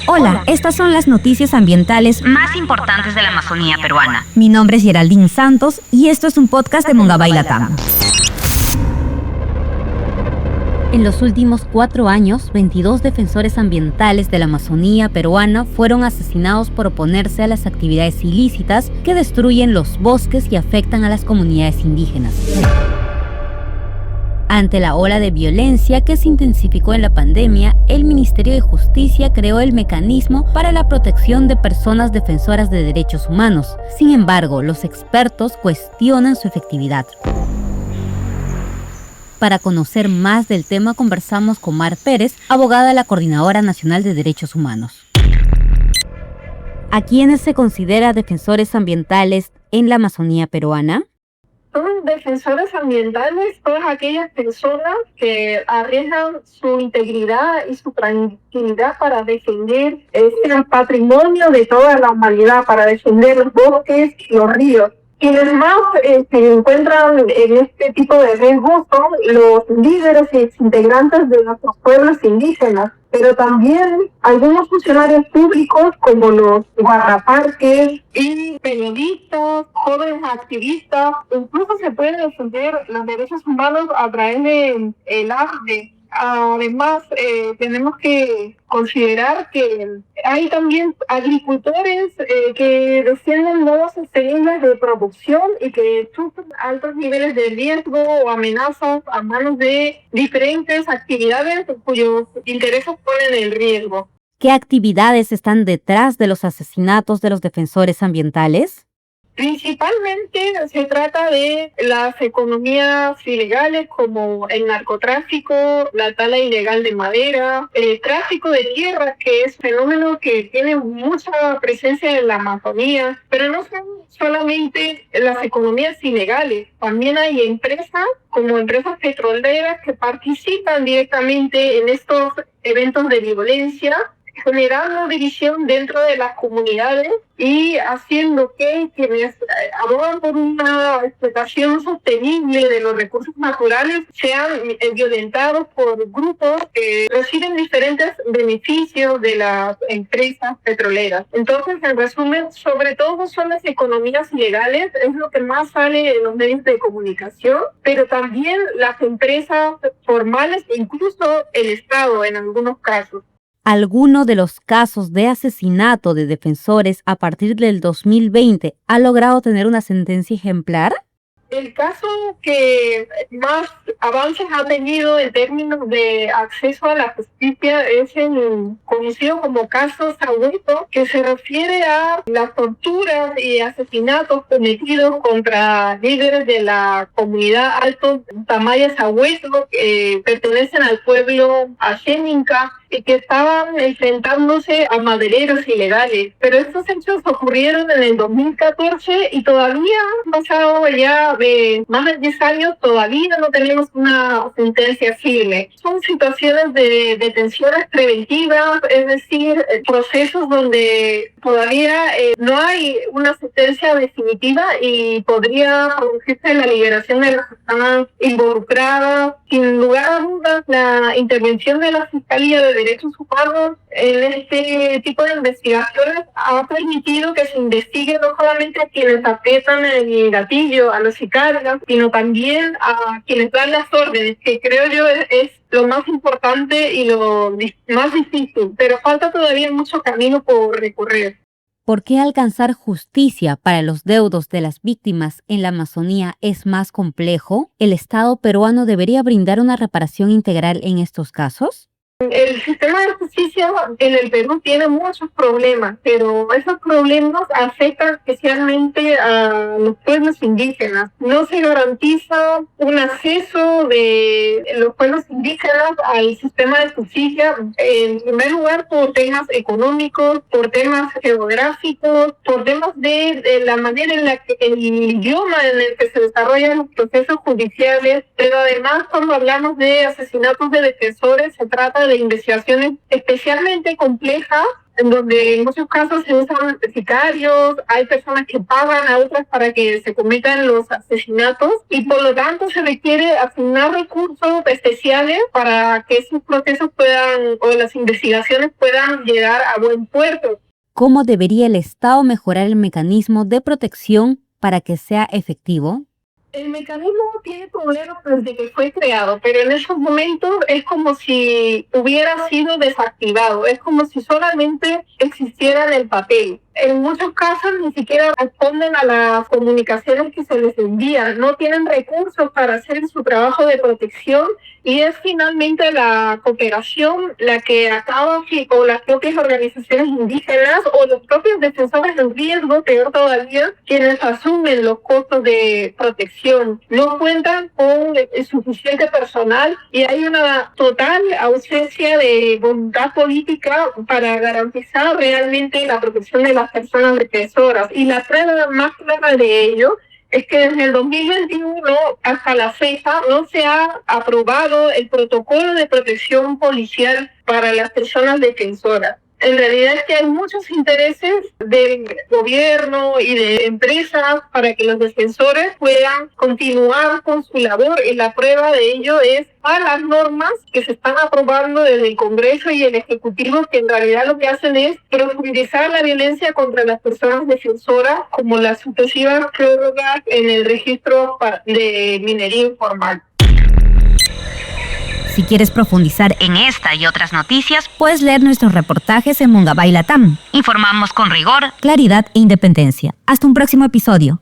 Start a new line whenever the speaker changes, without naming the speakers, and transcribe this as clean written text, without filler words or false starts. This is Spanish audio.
Hola, estas son las noticias ambientales más importantes de la Amazonía peruana. Mi nombre es Geraldine Santos y esto es un podcast de Mongabay Latam. En los últimos 4 años, 22 defensores ambientales de la Amazonía peruana fueron asesinados por oponerse a las actividades ilícitas que destruyen los bosques y afectan a las comunidades indígenas. Ante la ola de violencia que se intensificó en la pandemia, el Ministerio de Justicia creó el mecanismo para la protección de personas defensoras de derechos humanos. Sin embargo, los expertos cuestionan su efectividad. Para conocer más del tema, conversamos con Mar Pérez, abogada de la Coordinadora Nacional de Derechos Humanos. ¿A quiénes se considera defensores ambientales en la Amazonía peruana?
Son defensores ambientales todas aquellas personas que arriesgan su integridad y su tranquilidad para defender el patrimonio de toda la humanidad, para defender los bosques y los ríos. Quienes más se encuentran en este tipo de riesgos son los líderes y integrantes de nuestros pueblos indígenas, pero también algunos funcionarios públicos como los guardaparques y periodistas, jóvenes activistas. Incluso se pueden defender los derechos humanos a través del arte. Además, tenemos que considerar que hay también agricultores que defienden nuevos sistemas de producción y que sufren altos niveles de riesgo o amenazas a manos de diferentes actividades cuyos intereses ponen en riesgo.
¿Qué actividades están detrás de los asesinatos de los defensores ambientales?
Principalmente se trata de las economías ilegales como el narcotráfico, la tala ilegal de madera, el tráfico de tierras, que es un fenómeno que tiene mucha presencia en la Amazonía, pero no son solamente las economías ilegales, también hay empresas como empresas petroleras que participan directamente en estos eventos de violencia, generando división dentro de las comunidades y haciendo que quienes abogan por una explotación sostenible de los recursos naturales sean violentados por grupos que reciben diferentes beneficios de las empresas petroleras. Entonces, en resumen, sobre todo son las economías ilegales, es lo que más sale en los medios de comunicación, pero también las empresas formales e incluso el Estado en algunos casos.
¿Alguno de los casos de asesinato de defensores a partir del 2020 ha logrado tener una sentencia ejemplar?
El caso que más avances ha tenido en términos de acceso a la justicia es el conocido como caso Sahueso, que se refiere a las torturas y asesinatos cometidos contra líderes de la comunidad Alto Tamaya Sahueso, que pertenecen al pueblo Asheninka y que estaban enfrentándose a madereros ilegales. Pero estos hechos ocurrieron en el 2014 y todavía han pasado ya de más de 10 años, todavía no tenemos una sentencia firme. Son situaciones de detenciones preventivas, es decir, procesos donde todavía no hay una sentencia definitiva y podría producirse la liberación de las personas involucradas. Sin lugar a dudas, la intervención de la Fiscalía de Derechos Humanos en este tipo de investigaciones ha permitido que se investigue no solamente a quienes aprietan el gatillo, a los sicarios, sino también a quienes dan las órdenes, que creo yo es lo más importante y lo más difícil, pero falta todavía mucho camino por recorrer.
¿Por qué alcanzar justicia para los deudos de las víctimas en la Amazonía es más complejo? ¿El Estado peruano debería brindar una reparación integral en estos casos?
El sistema de justicia en el Perú tiene muchos problemas, pero esos problemas afectan especialmente a los pueblos indígenas. No se garantiza un acceso de los pueblos indígenas al sistema de justicia, en primer lugar por temas económicos, por temas geográficos, por temas de la manera en la que el idioma en el que se desarrollan los procesos judiciales, pero además cuando hablamos de asesinatos de defensores se trata de investigaciones especialmente complejas en donde en muchos casos se usan sicarios, hay personas que pagan a otras para que se cometan los asesinatos y por lo tanto se requiere asignar recursos especiales para que esos procesos o las investigaciones puedan llegar a buen puerto.
¿Cómo debería el Estado mejorar el mecanismo de protección para que sea efectivo?
El mecanismo tiene problemas desde que fue creado, pero en esos momentos es como si hubiera sido desactivado, es como si solamente existiera en el papel. En muchos casos ni siquiera responden a las comunicaciones que se les envían, no tienen recursos para hacer su trabajo de protección y es finalmente la cooperación la que acaba con las propias organizaciones indígenas o los propios defensores del riesgo, peor todavía, quienes asumen los costos de protección. No cuentan con el suficiente personal y hay una total ausencia de voluntad política para garantizar realmente la protección de las personas defensoras. Y la prueba más clara de ello es que desde el 2021 hasta la fecha no se ha aprobado el protocolo de protección policial para las personas defensoras. En realidad es que hay muchos intereses del gobierno y de empresas para que los defensores puedan continuar con su labor y la prueba de ello es a las normas que se están aprobando desde el Congreso y el Ejecutivo que en realidad lo que hacen es profundizar la violencia contra las personas defensoras como las sucesivas prórrogas en el registro de minería informal.
Si quieres profundizar en esta y otras noticias, puedes leer nuestros reportajes en Mungabay Latam. Informamos con rigor, claridad e independencia. Hasta un próximo episodio.